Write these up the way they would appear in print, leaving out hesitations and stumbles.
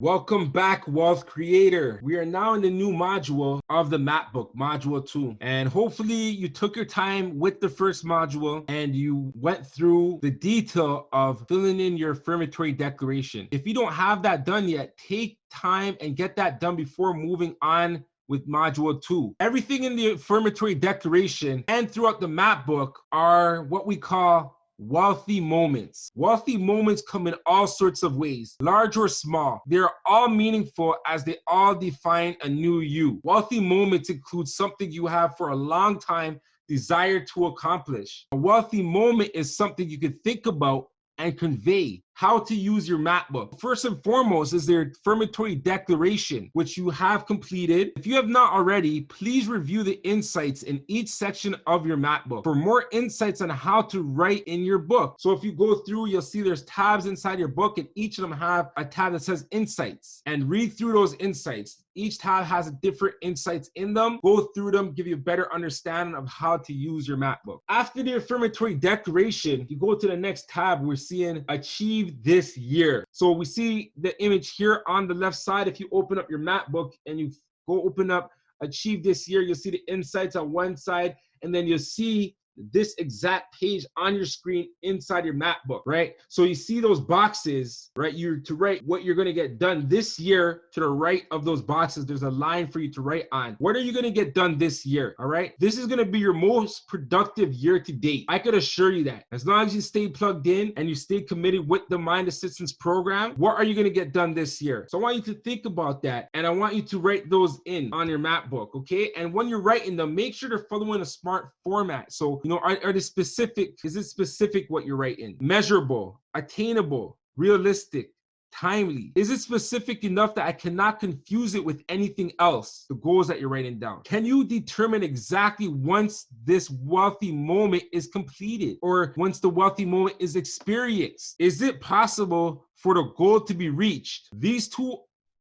Welcome back, Wealth Creator. We are now in the new module of the map book, Module 2. And hopefully you took your time with the first module and you went through the detail of filling in your affirmatory declaration. If you don't have that done yet, take time and get that done before moving on with Module 2. Everything in the affirmatory declaration and throughout the map book are what we call wealthy moments. Wealthy moments come in all sorts of ways, large or small. They're all meaningful as they all define a new you. Wealthy moments include something you have for a long time desired to accomplish. A wealthy moment is something you can think about and convey. How to use your map book. First and foremost is their affirmatory declaration, which you have completed. If you have not already, please review the insights in each section of your map book for more insights on how to write in your book. So if you go through, you'll see there's tabs inside your book, and each of them have a tab that says insights, and read through those insights. Each tab has a different insights in them. Go through them, give you a better understanding of how to use your map book. After the affirmatory declaration, you go to the next tab. We're seeing achieve this year. So we see the image here on the left side. If you open up your map book and you go open up achieve this year, you'll see the insights on one side, and then you'll see this exact page on your screen inside your map book, right? So you see those boxes, right? You're to write what you're going to get done this year. To the right of those boxes, there's a line for you to write on. What are you going to get done this year? All right. This is going to be your most productive year to date. I could assure you that. As long as you stay plugged in and you stay committed with the Mind Assistance Program, what are you going to get done this year? So I want you to think about that, and I want you to write those in on your map book, okay? And when you're writing them, make sure they're following a smart format. So are they specific? Is it specific what you're writing? Measurable, attainable, realistic, timely. Is it specific enough that I cannot confuse it with anything else? The goals that you're writing down. Can you determine exactly once this wealthy moment is completed, or once the wealthy moment is experienced? Is it possible for the goal to be reached? These two,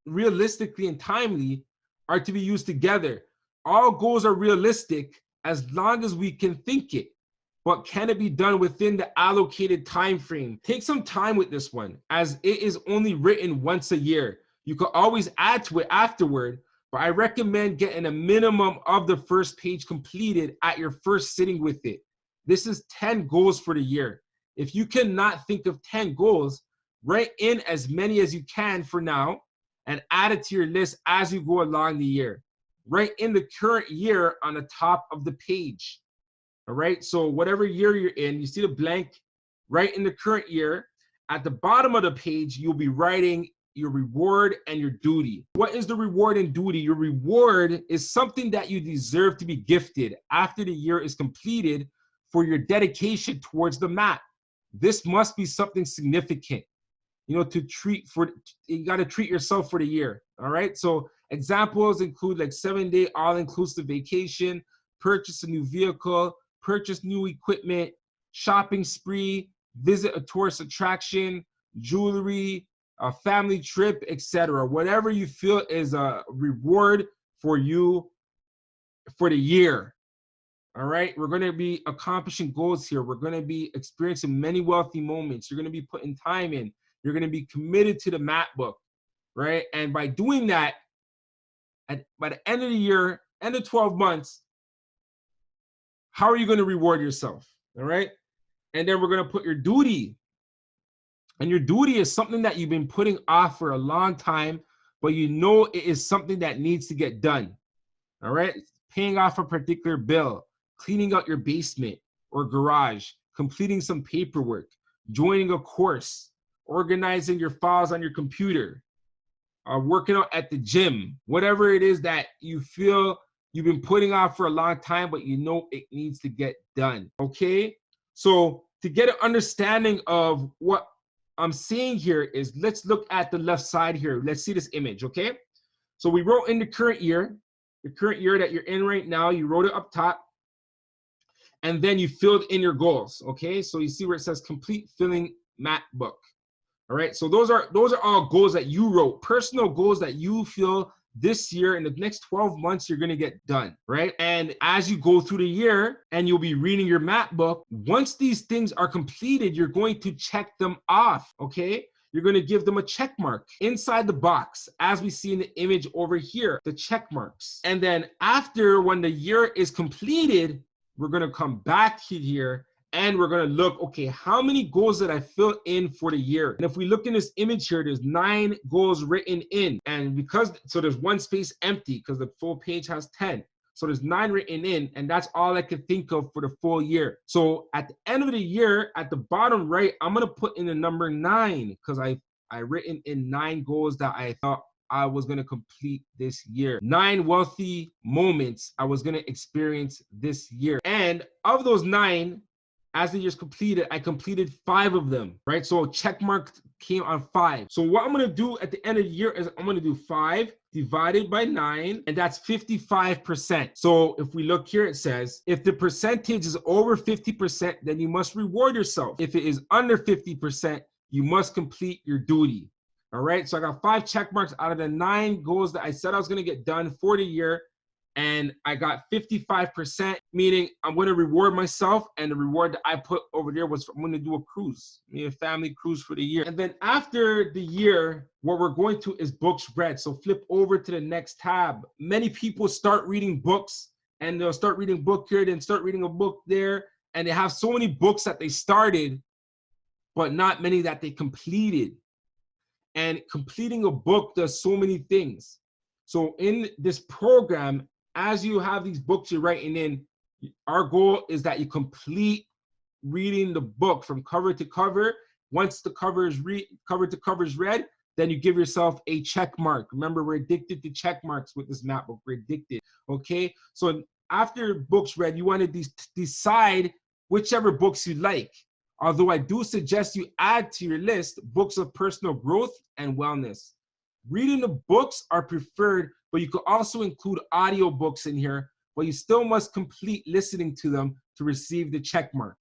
realistically and timely, are to be used together. All goals are realistic as long as we can think it. But can it be done within the allocated time frame? Take some time with this one, as it is only written once a year. You could always add to it afterward, but I recommend getting a minimum of the first page completed at your first sitting with it. This is 10 goals for the year. If you cannot think of 10 goals, write in as many as you can for now and add it to your list as you go along the year. Write in the current year on the top of the page. All right, so whatever year you're in, you see the blank right in the current year. At the bottom of the page, you'll be writing your reward and your duty. What is the reward and duty? Your reward is something that you deserve to be gifted after the year is completed for your dedication towards the map. This must be something significant, you got to treat yourself for the year. All right, so examples include like 7-day all-inclusive vacation, purchase a new vehicle, purchase new equipment, shopping spree, visit a tourist attraction, jewelry, a family trip, etc. Whatever you feel is a reward for you for the year. All right, we're going to be accomplishing goals here. We're going to be experiencing many wealthy moments. You're going to be putting time in. You're going to be committed to the map book, right? And by doing that, by the end of the year, end of 12 months, how are you going to reward yourself? All right. And then we're going to put your duty. And your duty is something that you've been putting off for a long time, but you know it is something that needs to get done. All right. Paying off a particular bill, cleaning out your basement or garage, completing some paperwork, joining a course, organizing your files on your computer, working out at the gym, whatever it is that you feel you've been putting off for a long time, but you know it needs to get done, okay? So to get an understanding of what I'm saying here is, let's look at the left side here. Let's see this image, okay? So we wrote in the current year that you're in right now, you wrote it up top, and then you filled in your goals, okay? So you see where it says complete filling map book, all right? So those are all goals that you wrote, personal goals that you feel this year in the next 12 months you're going to get done, right? And as you go through the year and you'll be reading your map book, once these things are completed, you're going to check them off, okay? you're going to give them a check mark inside the box, as we see in the image over here, the check marks. And then after, when the year is completed, we're going to come back here and we're going to look, okay, how many goals did I fill in for the year? And if we look in this image here, there's 9 goals written in. And because, so there's 1 space empty because the full page has 10. So there's 9 written in, and that's all I could think of for the full year. So at the end of the year, at the bottom right, I'm going to put in the number 9 because I written in 9 goals that I thought I was going to complete this year. 9 wealthy moments I was going to experience this year. And of those 9, as the year's completed, I completed 5 of them, right? So check mark came on 5. So what I'm going to do at the end of the year is I'm going to do 5 divided by 9, and that's 55%. So if we look here, it says, if the percentage is over 50%, then you must reward yourself. If it is under 50%, you must complete your duty. All right, so I got 5 check marks out of the 9 goals that I said I was going to get done for the year. And I got 55%, meaning I'm going to reward myself. And the reward that I put over there was I'm going to do a cruise, a family cruise for the year. And then after the year, what we're going to is books read. So flip over to the next tab. Many people start reading books, and they'll start reading a book here, then start reading a book there. And they have so many books that they started, but not many that they completed. And completing a book does so many things. So in this program, as you have these books you're writing in, our goal is that you complete reading the book from cover to cover. Once the cover to cover is read, then you give yourself a check mark. Remember, we're addicted to check marks with this map book. We're addicted, okay? So after books read, you want to decide whichever books you like. Although I do suggest you add to your list books of personal growth and wellness. Reading the books are preferred, but you could also include audio books in here, but you still must complete listening to them to receive the check mark.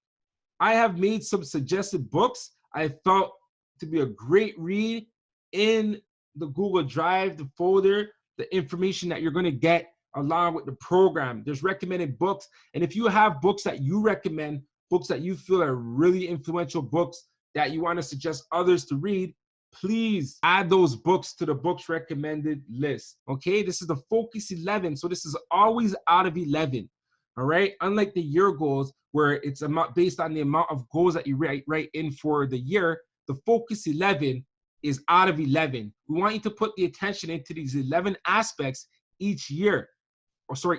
I have made some suggested books I felt to be a great read in the Google Drive, the folder, the information that you're going to get along with the program. There's recommended books, and if you have books that you recommend, books that you feel are really influential books that you want to suggest others to read, please add those books to the books recommended list. Okay, this is the Focus 11, so this is always out of 11. All right, unlike the year goals where it's based on the amount of goals that you write in for the year, the Focus 11 is out of 11. We want you to put the attention into these 11 aspects each year,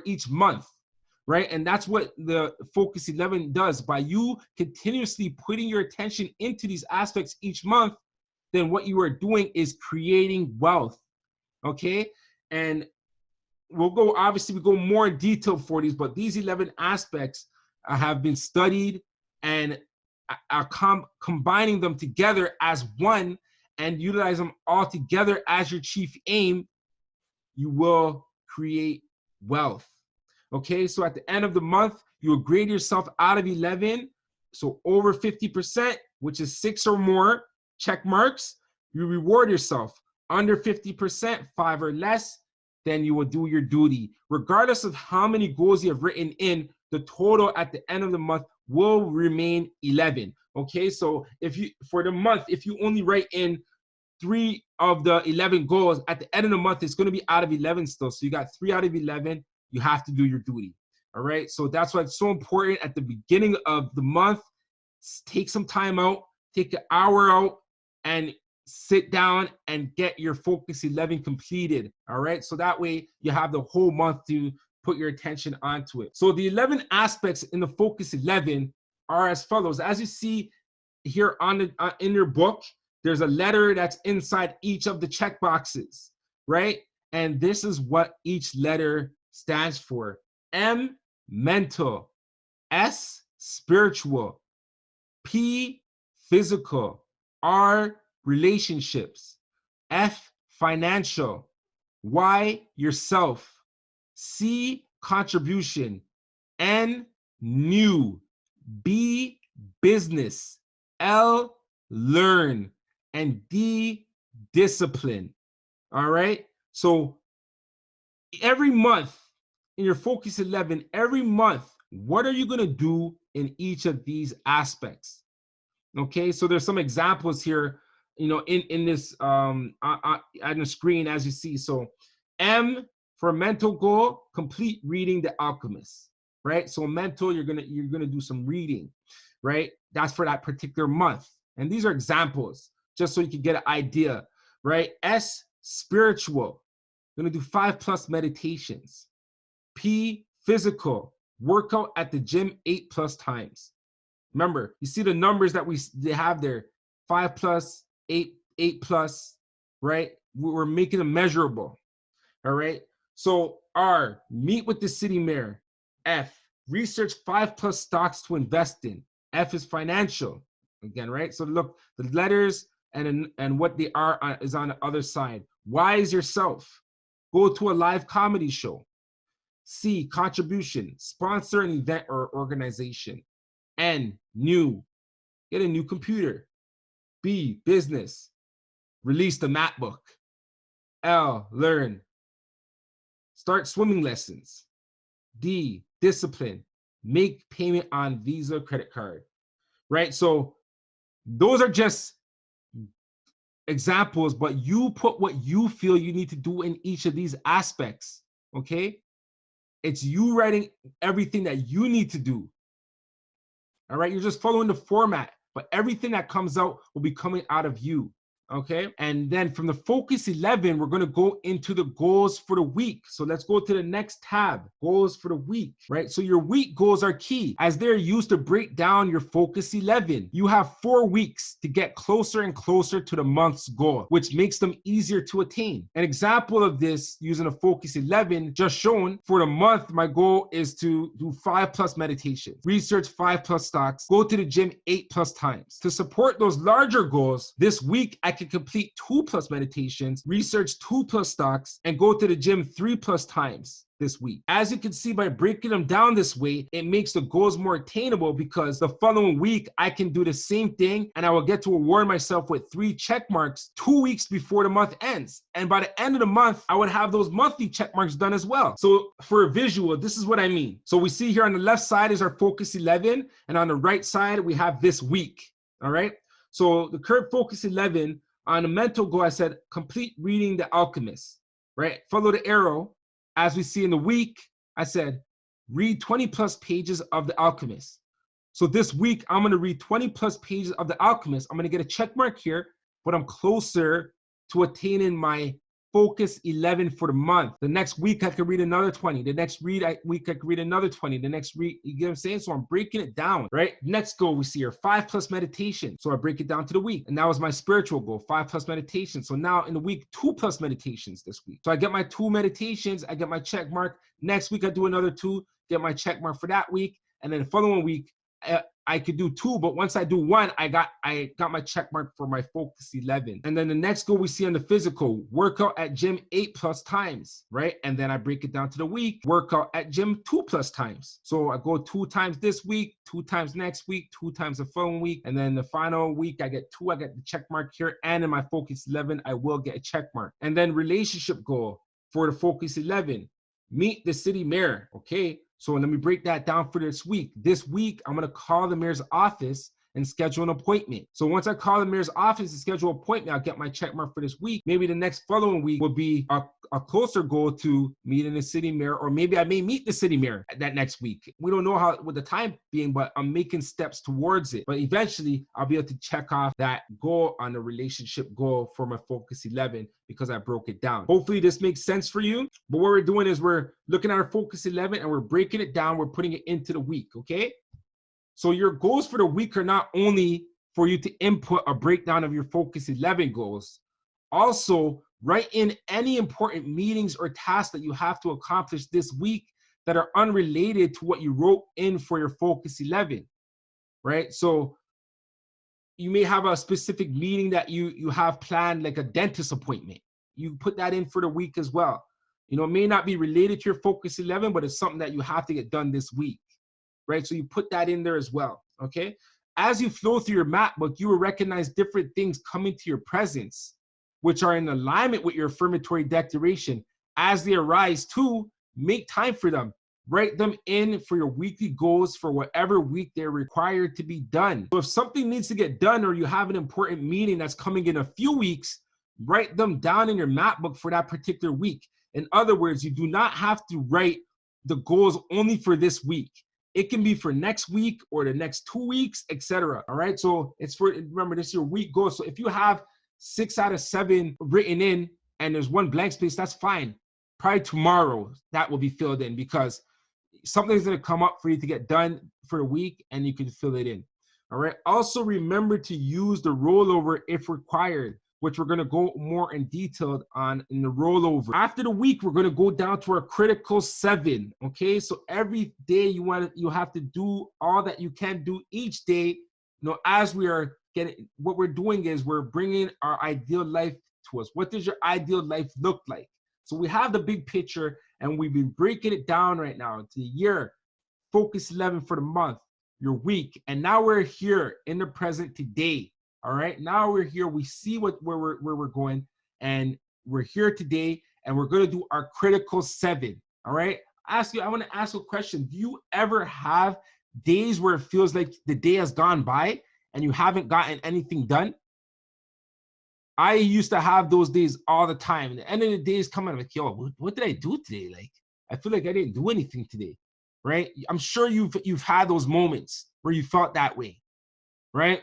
each month. Right? And that's what the Focus 11 does. By you continuously putting your attention into these aspects each month, then what you are doing is creating wealth. Okay? And we go more in detail for these, but these 11 aspects have been studied and are combining them together as one and utilize them all together as your chief aim. You will create wealth. Okay, so at the end of the month, you will grade yourself out of 11. So over 50%, which is 6 or more check marks, you reward yourself. Under 50%, 5 or less, then you will do your duty. Regardless of how many goals you have written in, the total at the end of the month will remain 11. Okay, so for the month, if you only write in 3 of the 11 goals, at the end of the month, it's going to be out of 11 still. So you got 3 out of 11. You have to do your duty. All right. So that's why it's so important at the beginning of the month. Take some time out, take an hour out, and sit down and get your Focus 11 completed. All right. So that way you have the whole month to put your attention onto it. So the 11 aspects in the Focus 11 are as follows. As you see here in your book, there's a letter that's inside each of the check boxes, right? And this is what each letter stands for. M, mental. S, spiritual. P, physical. R, relationships. F, financial. Y, yourself. C, contribution. N, new. B, business. L, learn. And D, discipline. All right? So every month in your Focus 11, every month, what are you going to do in each of these aspects? Okay, so there's some examples here in this on the screen, as you see. So M for mental goal, complete reading The Alchemist, right? So mental, you're gonna do some reading, right? That's for that particular month. And these are examples, just so you can get an idea, right? S, spiritual, gonna do 5+ meditations. P, physical, workout at the gym 8+ times. Remember, you see the numbers that they have there, 5+, 8+, right? We're making them measurable, all right? So R, meet with the city mayor. F, research 5+ stocks to invest in. F is financial, again, right? So look, the letters and what they are is on the other side. Y is yourself. Go to a live comedy show. C, contribution, sponsor an event or organization. N, new, get a new computer. B, business, release the MacBook. L, learn, start swimming lessons. D, discipline, make payment on Visa credit card, right? So those are just examples, but you put what you feel you need to do in each of these aspects, okay? It's you writing everything that you need to do, all right? You're just following the format, but everything that comes out will be coming out of you, okay? And then from the Focus 11, we're gonna go into the goals for the week. So let's go to the next tab, goals for the week, right? So your week goals are key as they're used to break down your Focus 11. You have 4 weeks to get closer and closer to the month's goal, which makes them easier to attain. An example of this using a Focus 11 just shown for the month, my goal is to do 5+ meditations, research 5+ stocks, go to the gym 8+ times. To support those larger goals, this week I can complete 2+ meditations, research 2+ stocks, and go to the gym 3+ times this week. As you can see, by breaking them down this way, it makes the goals more attainable because the following week I can do the same thing and I will get to reward myself with 3 check marks 2 weeks before the month ends. And by the end of the month, I would have those monthly check marks done as well. So for a visual, this is what I mean. So we see here on the left side is our Focus 11, and on the right side, we have this week, all right? So the current Focus 11, on the mental goal, I said, complete reading The Alchemist, right? Follow the arrow. As we see in the week, I said, read 20+ pages of The Alchemist. So this week, I'm gonna read 20+ pages of The Alchemist. I'm gonna get a check mark here, but I'm closer to attaining my Focus 11 for the month. The next week, I could read another 20. The next week, I could read another 20. The next week, you get what I'm saying? So I'm breaking it down, right? Next goal we see here, 5+ meditation. So I break it down to the week. And that was my spiritual goal, 5+ meditation. So now in the week, 2+ meditations this week. So I get my 2 meditations, I get my check mark. Next week, I do another 2, get my check mark for that week. And then the following week, I could do 2, but once I do 1, I got my check mark for my Focus 11. And then the next goal we see on the physical, workout at gym 8+ times, right? And then I break it down to the week, workout at gym 2+ times. So I go 2 times this week, 2 times next week, 2 times the following week, and then the final week I get 2, I get the check mark here, and in my Focus 11, I will get a check mark. And then relationship goal for the Focus 11, meet the city mayor, okay? So let me break that down for this week. This week, I'm gonna call the mayor's office and schedule an appointment. So once I call the mayor's office and schedule an appointment, I'll get my check mark for this week. Maybe the next following week will be a closer goal to meeting the city mayor, or maybe I may meet the city mayor that next week. We don't know how with the time being, but I'm making steps towards it. But eventually, I'll be able to check off that goal on the relationship goal for my Focus 11 because I broke it down. Hopefully this makes sense for you. But what we're doing is we're looking at our Focus 11 and we're breaking it down. We're putting it into the week, okay? So your goals for the week are not only for you to input a breakdown of your Focus 11 goals, also write in any important meetings or tasks that you have to accomplish this week that are unrelated to what you wrote in for your Focus 11, right? So you may have a specific meeting that you have planned, like a dentist appointment. You put that in for the week as well. You know, it may not be related to your Focus 11, but it's something that you have to get done this week, right? So you put that in there as well, okay? As you flow through your map book, you will recognize different things coming to your presence, which are in alignment with your affirmatory declaration. As they arise too, make time for them. write them in for your weekly goals for whatever week they're required to be done. So if something needs to get done or you have an important meeting that's coming in a few weeks, write them down in your map book for that particular week. In other words, you do not have to write the goals only for this week. It can be for next week or the next 2 weeks, etc. All right. So it's for, remember, this is your week goal. So if you have 6 out of 7 written in and there's one blank space, that's fine. Probably tomorrow that will be filled in because something's going to come up for you to get done for a week and you can fill it in. All right. Also remember to use the rollover if required, which we're going to go more in detail on in the rollover. After the week, we're going to go down to our critical 7. Okay. So every day you have to do all that you can do each day. As we are getting, what we're doing is we're bringing our ideal life to us. What does your ideal life look like? So we have the big picture and we've been breaking it down right now to the year, focus 11 for the month, your week. And now we're here in the present today. All right. Now we're here. We see where we're going, and we're here today, and we're going to do our critical 7. All right. I want to ask you a question. Do you ever have days where it feels like the day has gone by and you haven't gotten anything done? I used to have those days all the time. And the end of the day is coming. I'm like, yo, what did I do today? Like, I feel like I didn't do anything today, right? I'm sure you've had those moments where you felt that way, right?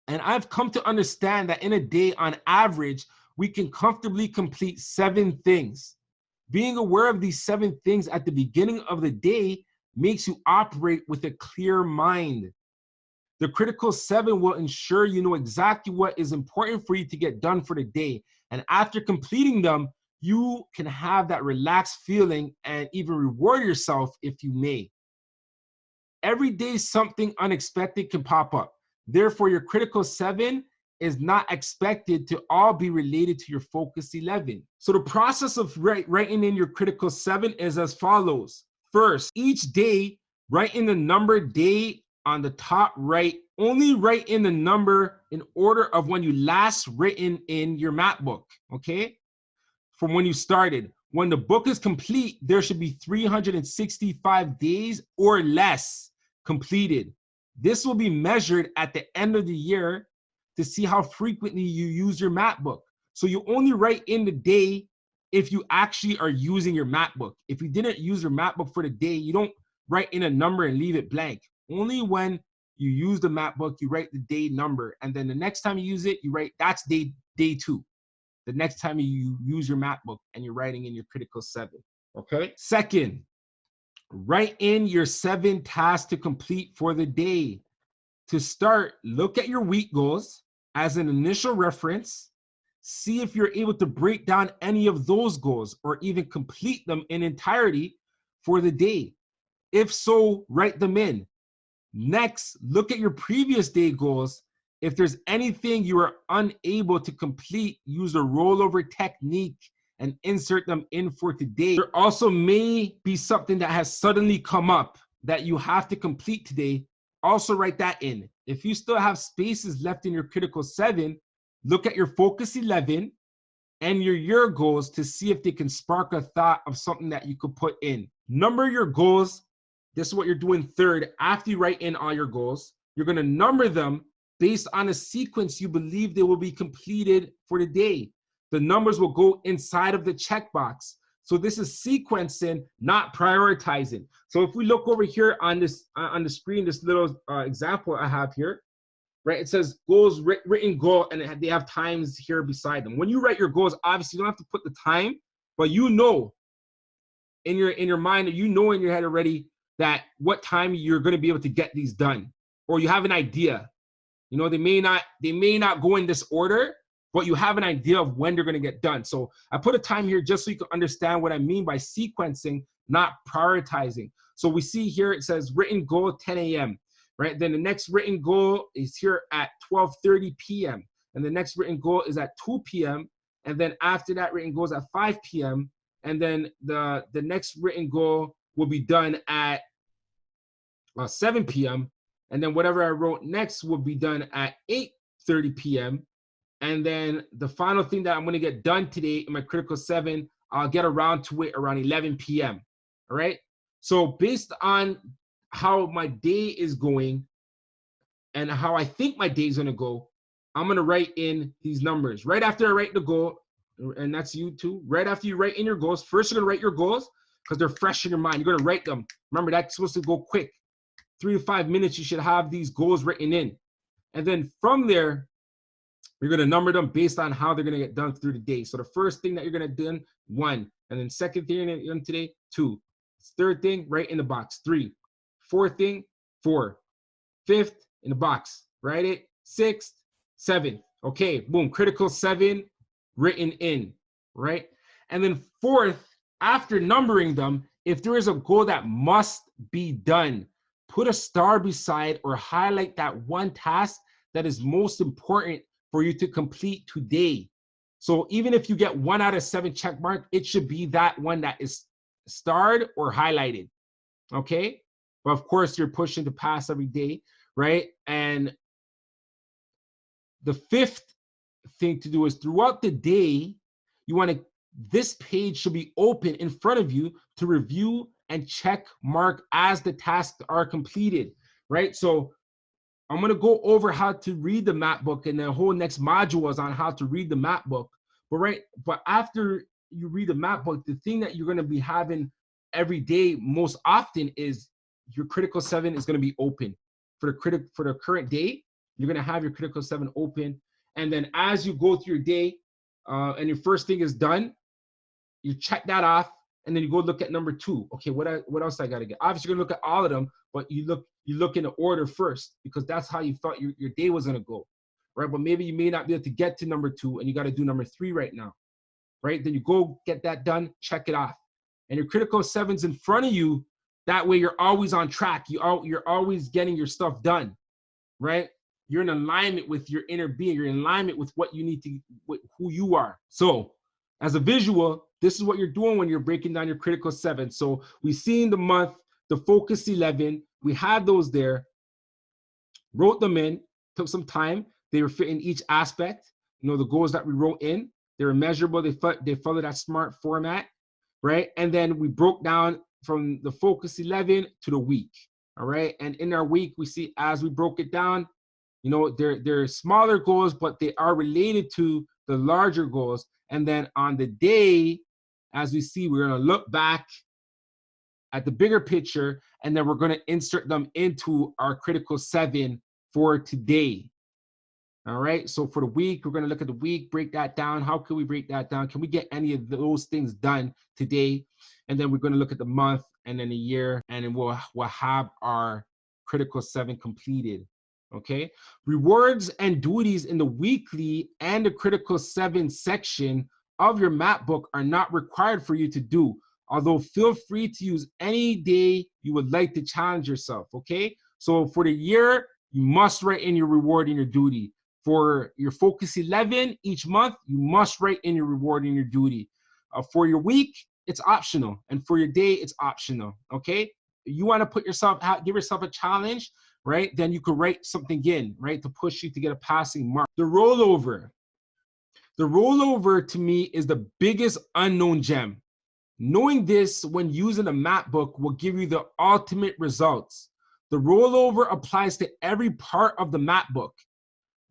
And I've come to understand that in a day, on average, we can comfortably complete 7 things. Being aware of these 7 things at the beginning of the day makes you operate with a clear mind. The critical 7 will ensure you know exactly what is important for you to get done for the day. And after completing them, you can have that relaxed feeling and even reward yourself if you may. Every day, something unexpected can pop up. Therefore, your critical 7 is not expected to all be related to your focus 11. So the process of writing in your critical 7 is as follows. First, each day, write in the number day on the top right. Only write in the number in order of when you last written in your map book, okay? From when you started. When the book is complete, there should be 365 days or less completed. This will be measured at the end of the year to see how frequently you use your map book. So you only write in the day if you actually are using your map book. If you didn't use your map book for the day, you don't write in a number and leave it blank. Only when you use the map book, you write the day number. And then the next time you use it, you write, that's day 2. The next time you use your map book and you're writing in your critical 7, okay? Second, write in your 7 tasks to complete for the day. To start, look at your week goals as an initial reference. See if you're able to break down any of those goals or even complete them in entirety for the day. If so, write them in. Next, look at your previous day goals. If there's anything you are unable to complete, use the rollover technique and insert them in for today. There also may be something that has suddenly come up that you have to complete today. Also write that in. If you still have spaces left in your critical 7, look at your focus 11 and your year goals to see if they can spark a thought of something that you could put in. Number your goals. This is what you're doing third. After you write in all your goals, you're going to number them based on a sequence you believe they will be completed for the day. The numbers will go inside of the checkbox. So this is sequencing, not prioritizing. So if we look over here on this on the screen, this little example I have here, right? It says goals, written goal, and they have times here beside them. When you write your goals, obviously you don't have to put the time, but you know in your mind, you know in your head already that what time you're going to be able to get these done, or you have an idea. You know, they may not go in this order, but you have an idea of when they're going to get done. So I put a time here just so you can understand what I mean by sequencing, not prioritizing. So we see here it says written goal 10 a.m., right? Then the next written goal is here at 12:30 p.m. And the next written goal is at 2 p.m. And then after that written goal is at 5 p.m. And then the next written goal will be done at 7 p.m. And then whatever I wrote next will be done at 8:30 p.m. And then the final thing that I'm going to get done today in my critical 7, I'll get around to it around 11 p.m. All right. So based on how my day is going and how I think my day is going to go, I'm going to write in these numbers. Right after I write the goal, and that's you too, right after you write in your goals, first you're going to write your goals because they're fresh in your mind. You're going to write them. Remember, that's supposed to go quick. 3 to 5 minutes, you should have these goals written in. And then from there, you're going to number them based on how they're going to get done through the day. So the first thing that you're going to do, 1. And then second thing you're going to do today, 2. Third thing, right in the box, 3. Fourth thing, 4. Fifth, in the box, write it. 6th, 7th. Okay, boom, critical 7 written in, right? And then fourth, after numbering them, if there is a goal that must be done, put a star beside or highlight that one task that is most important for you to complete today. So even if you get 1 out of 7 check mark, it should be that one that is starred or highlighted, okay? But of course, you're pushing to pass every day, right? And the fifth thing to do is throughout the day, you want to, this page should be open in front of you to review and check mark as the tasks are completed, right? So I'm going to go over how to read the map book, and the whole next module is on how to read the map book. But after you read the map book, the thing that you're going to be having every day most often is your critical 7 is going to be open for the current day. You're going to have your critical 7 open, and then as you go through your day, and your first thing is done, you check that off, and then you go look at number 2. Okay, what else I got to get? Obviously, you're going to look at all of them, but you look in the order first because that's how you thought your day was going to go, right? But maybe you may not be able to get to number 2, and you got to do number 3 right now, right? Then you go get that done, check it off, and your critical 7's in front of you. That way, you're always on track. You're always getting your stuff done, right? You're in alignment with your inner being. You're in alignment with what you need to, with who you are. So, as a visual, this is what you're doing when you're breaking down your critical 7. So we see in the month, the focus 11, we had those there, wrote them in, took some time. They were fit in each aspect. You know, the goals that we wrote in, they were measurable. They followed that SMART format, right? And then we broke down from the focus 11 to the week, all right? And in our week, we see as we broke it down, you know, they're smaller goals, but they are related to the larger goals. And then on the day, as we see, we're going to look back at the bigger picture, and then we're going to insert them into our critical 7 for today. All right. So for the week, we're going to look at the week, break that down. How can we break that down? Can we get any of those things done today? And then we're going to look at the month and then the year, and then we'll have our critical 7 completed. Okay. Rewards and duties in the weekly and the critical 7 section of your map book are not required for you to do, although feel free to use any day you would like to challenge yourself. Okay. So for the year, you must write in your reward and your duty. For your focus 11 each month, you must write in your reward and your duty. For your week, it's optional. And for your day, it's optional. Okay. You want to put yourself out, give yourself a challenge, right? Then you could write something in, right, to push you to get a passing mark. The rollover. The rollover to me is the biggest unknown gem. Knowing this when using a map book will give you the ultimate results. The rollover applies to every part of the map book.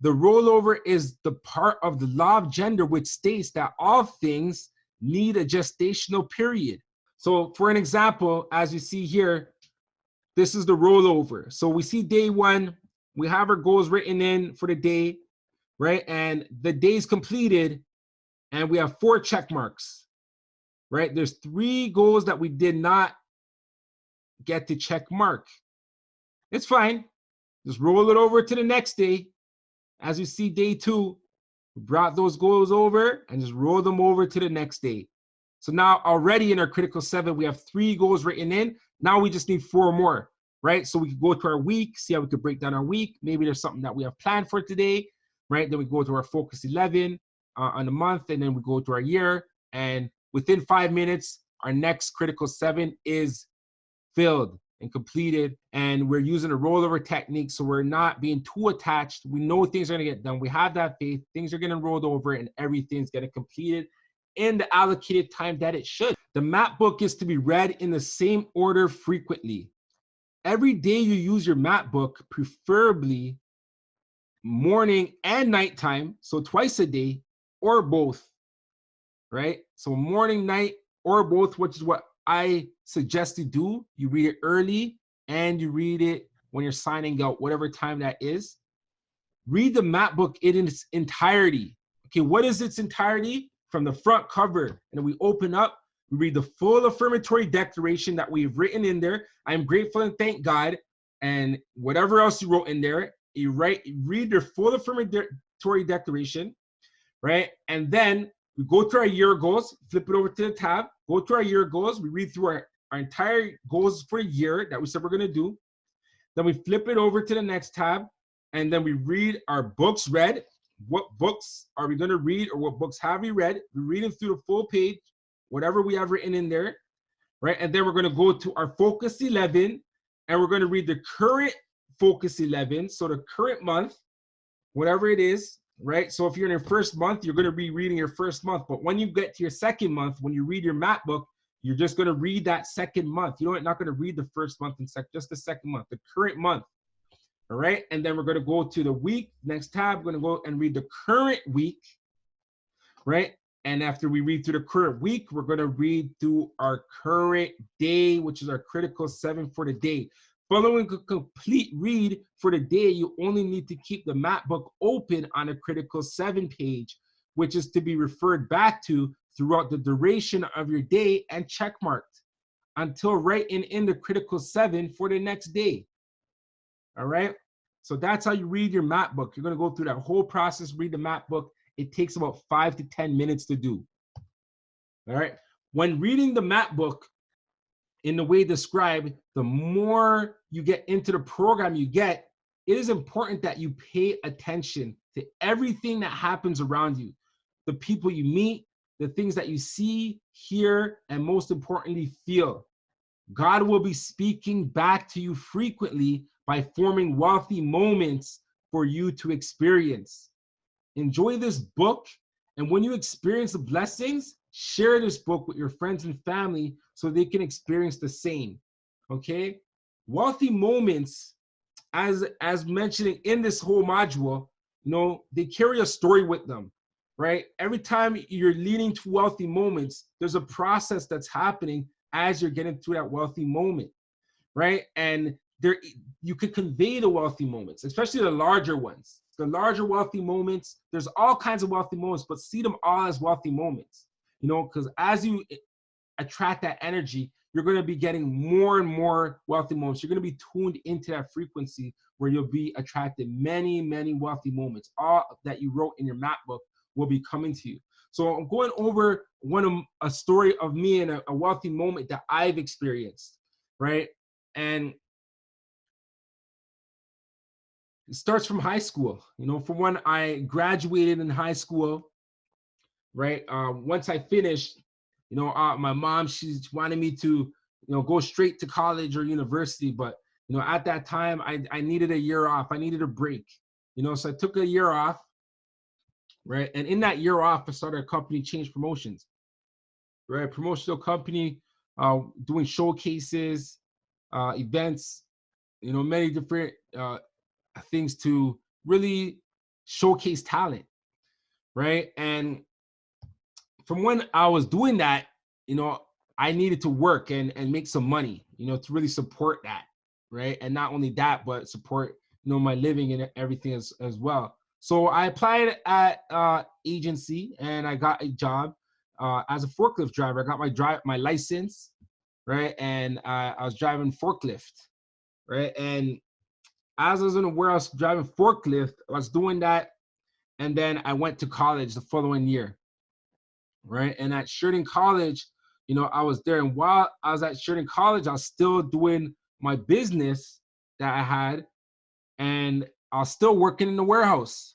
The rollover is the part of the law of gender which states that all things need a gestational period. So for an example, as you see here, this is the rollover. So we see day 1, we have our goals written in for the day, right? And the day's completed, and we have 4 check marks, right? There's 3 goals that we did not get to check mark. It's fine. Just roll it over to the next day. As you see, day 2, we brought those goals over and just roll them over to the next day. So now already in our critical 7, we have 3 goals written in. Now we just need 4 more, right? So we could go to our week, see how we could break down our week. Maybe there's something that we have planned for today, right? Then we go to our focus 11 on the month, and then we go to our year. And within 5 minutes, our next critical 7 is filled and completed. And we're using a rollover technique, so we're not being too attached. We know things are going to get done. We have that faith. Things are getting rolled over, and everything's getting completed. in the allocated time that it should. The map book is to be read in the same order frequently. Every day you use your map book, preferably morning and nighttime, so twice a day or both, right? So morning, night, or both, which is what I suggest you do. You read it early and you read it when you're signing out, whatever time that is. Read the map book in its entirety. Okay, what is its entirety? From the front cover, and then we open up, we read the full affirmatory declaration that we've written in there. I'm grateful and thank God, and whatever else you wrote in there, you read your full affirmatory declaration, right? And then we go through our year goals, flip it over to the tab, go through our year goals, we read through our entire goals for a year that we said we're gonna do. Then we flip it over to the next tab, and then we read our books read. What books are we gonna read, or what books have we read? We're reading through the full page, whatever we have written in there, right? And then we're gonna go to our focus 11, and we're gonna read the current focus 11, so the current month, whatever it is, right? So if you're in your first month, you're gonna be reading your first month, but when you get to your second month, when you read your map book, you're just gonna read that second month. You're not gonna read the first month and just the second month, the current month. All right, and then we're going to go to the week. Next tab, we're going to go and read the current week, right? And after we read through the current week, we're going to read through our current day, which is our critical 7 for the day. Following a complete read for the day, you only need to keep the map book open on a critical 7 page, which is to be referred back to throughout the duration of your day and checkmarked until writing in the critical 7 for the next day. All right, so that's how you read your map book. You're going to go through that whole process, read the map book. It takes about 5 to 10 minutes to do. All right, when reading the map book in the way described, the more you get into the program you get, it is important that you pay attention to everything that happens around you, the people you meet, the things that you see, hear, and most importantly, feel. God will be speaking back to you frequently by forming wealthy moments for you to experience. Enjoy this book, and when you experience the blessings, share this book with your friends and family so they can experience the same. Okay? Wealthy moments, as mentioning in this whole module, they carry a story with them, right? Every time you're leading to wealthy moments, there's a process that's happening as you're getting through that wealthy moment, right? And there, you could convey the wealthy moments, especially the larger ones. The larger wealthy moments, there's all kinds of wealthy moments, but see them all as wealthy moments, because as you attract that energy, you're going to be getting more and more wealthy moments. You're going to be tuned into that frequency where you'll be attracted many, many wealthy moments. All that you wrote in your map book will be coming to you. So I'm going over a story of me and a wealthy moment that I've experienced, right? And it starts from high school. From when I graduated in high school, right? Once I finished, my mom, she wanted me to, go straight to college or university. But, at that time, I needed a year off. I needed a break, so I took a year off, right? And in that year off, I started a company, Change Promotions, right? Promotional company, doing showcases, events, many different things to really showcase talent, right? And from when I was doing that, I needed to work and make some money, to really support that, right? And not only that, but support, my living and everything as well. So I applied at agency and I got a job as a forklift driver. I got my license, right? And I was driving forklift, right? And as I was in the warehouse driving forklift, I was doing that. And then I went to college the following year, right? And at Sheridan College, I was there. And while I was at Sheridan College, I was still doing my business that I had. And I was still working in the warehouse,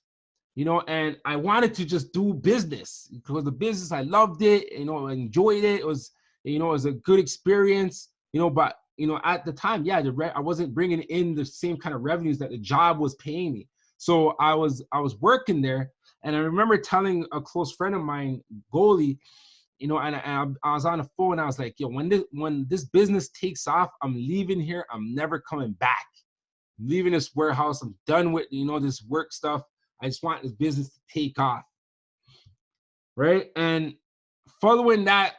and I wanted to just do business because the business, I loved it, I enjoyed it. It was, it was a good experience, but, at the time, yeah, I wasn't bringing in the same kind of revenues that the job was paying me. So I was working there. And I remember telling a close friend of mine, Goalie, I was on the phone. And I was like, yo, when this business takes off, I'm leaving here. I'm never coming back. I'm leaving this warehouse. I'm done with this work stuff. I just want this business to take off, right? And following that,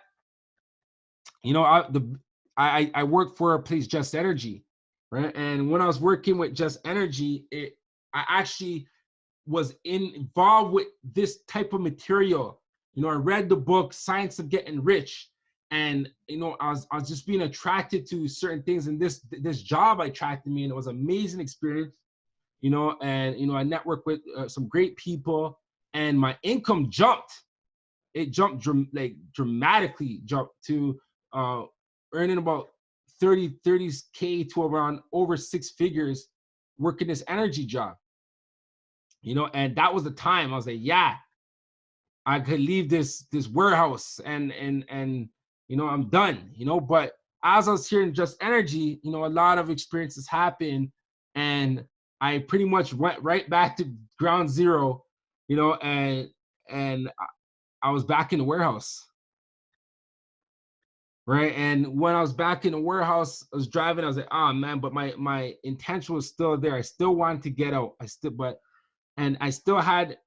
I worked for a place, Just Energy, right? And when I was working with Just Energy, I actually was involved with this type of material. I read the book Science of Getting Rich, and I was just being attracted to certain things, and this job attracted me, and it was an amazing experience. And I networked with some great people, and my income jumped. It jumped dramatically jumped to earning about 30K to around over 6 figures working this energy job. And that was the time I was like, yeah, I could leave this warehouse and I'm done. But as I was here in Just Energy, a lot of experiences happened, and I pretty much went right back to ground zero, and I was back in the warehouse. Right. And when I was back in the warehouse, I was driving, I was like, oh man, but my intention was still there. I still wanted to get out. And I still had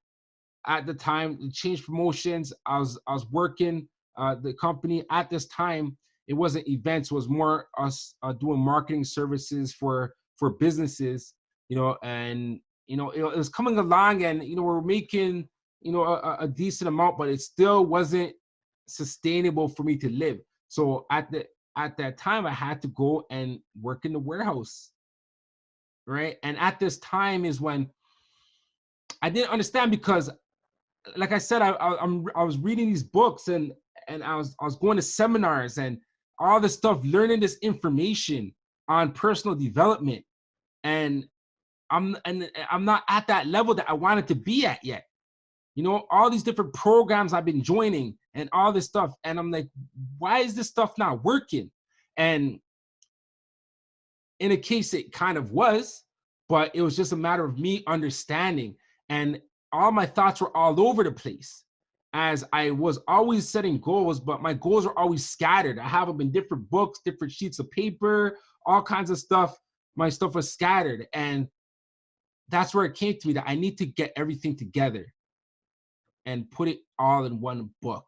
at the time change promotions. I was working the company at this time. It wasn't events, it was more us doing marketing services for businesses, and it was coming along, and we're making a decent amount, but it still wasn't sustainable for me to live. So at that time, I had to go and work in the warehouse, right? And at this time is when I didn't understand, because, like I said, I was reading these books, and I was going to seminars and all this stuff, learning this information on personal development, and I'm not at that level that I wanted to be at yet. All these different programs I've been joining and all this stuff. And I'm like, why is this stuff not working? And in a case, it kind of was, but it was just a matter of me understanding. And all my thoughts were all over the place, as I was always setting goals, but my goals are always scattered. I have them in different books, different sheets of paper, all kinds of stuff. My stuff was scattered. And that's where it came to me, that I need to get everything together and put it all in one book,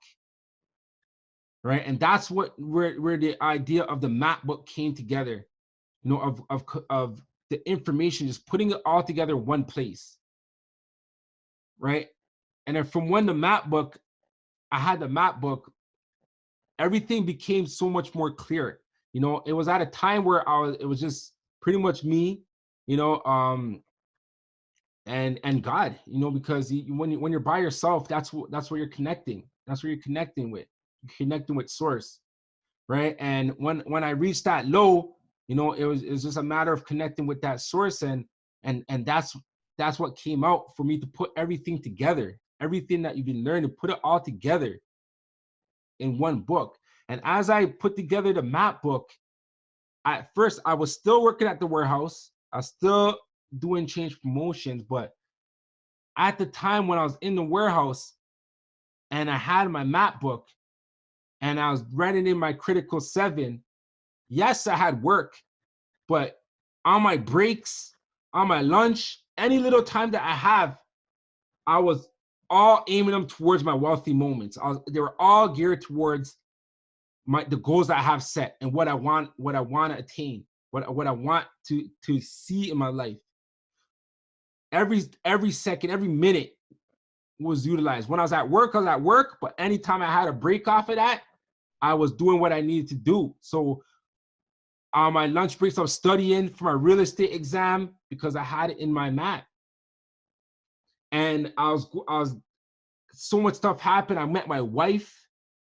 right? And that's where the idea of the map book came together, of the information, just putting it all together in one place, right? And then from when I had the map book, everything became so much more clear. It was at a time where it was just pretty much me, and God, because when you're by yourself, that's where you're connecting. That's where you're connecting with. You're connecting with source, right? And when I reached that low, it was just a matter of connecting with that source, and that's what came out for me, to put everything together, everything that you've been learning, put it all together in one book. And as I put together the map book, at first I was still working at the warehouse. I was still doing change promotions, but at the time when I was in the warehouse and I had my map book and I was writing in my critical 7, yes, I had work, but on my breaks, on my lunch, any little time that I have, I was all aiming them towards my wealthy moments. They were all geared towards the goals that I have set, and what I want to attain, what I want to see in my life. Every second, every minute was utilized. When I was at work, but anytime I had a break off of that, I was doing what I needed to do. So on my lunch breaks, I was studying for my real estate exam, because I had it in my map. And I was so much stuff happened. I met my wife.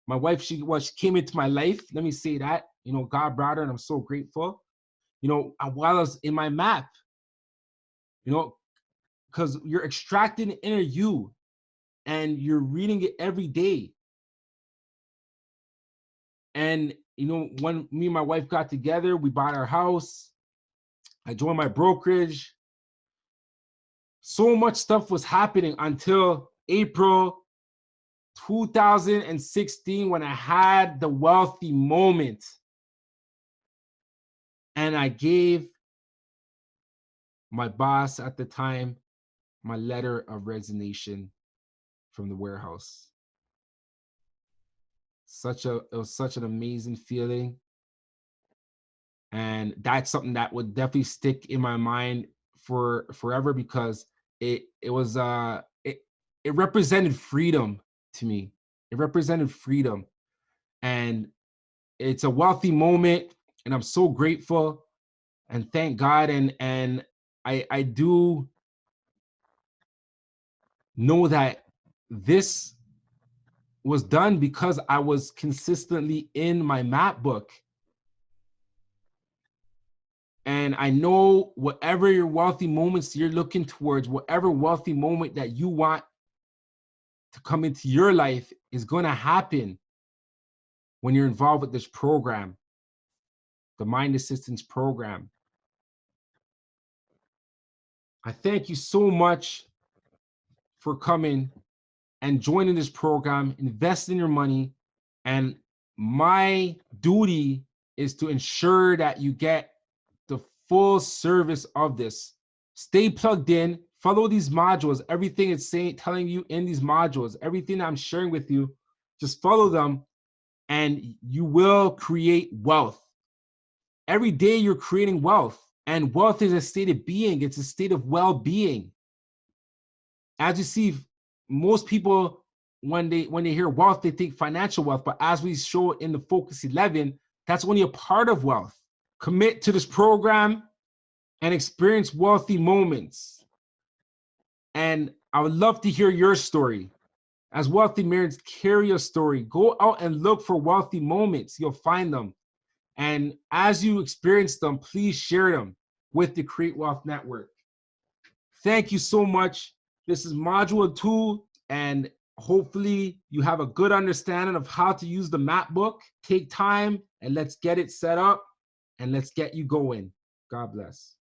My wife, she came into my life. Let me say that. God brought her, and I'm so grateful. While I was in my map, because you're extracting the inner you, and you're reading it every day. And when me and my wife got together, we bought our house. I joined my brokerage. So much stuff was happening until April 2016 when I had the wealthy moment. And I gave my boss at the time my letter of resignation from the warehouse. It was such an amazing feeling. And that's something that would definitely stick in my mind for forever, because it represented freedom to me. It represented freedom. And it's a wealthy moment, and I'm so grateful and thank God. And I do know that this was done because I was consistently in my map book. And I know whatever your wealthy moments you're looking towards, whatever wealthy moment that you want to come into your life is going to happen when you're involved with this program, the Mind Assistance Program. I thank you so much for coming and joining this program, invest in your money. And my duty is to ensure that you get the full service of this. Stay plugged in, follow these modules, everything it's telling you in these modules, everything I'm sharing with you, just follow them and you will create wealth. Every day you're creating wealth, and wealth is a state of being. It's a state of well-being. As you see, most people, when they hear wealth, they think financial wealth, but as we show in the Focus 11, that's only a part of wealth. Commit to this program and experience wealthy moments. And I would love to hear your story. As wealthy marrieds, carry a story. Go out and look for wealthy moments. You'll find them. And as you experience them, please share them with the Create Wealth Network. Thank you so much. This is Module 2, and hopefully you have a good understanding of how to use the map book. Take time and let's get it set up and let's get you going. God bless.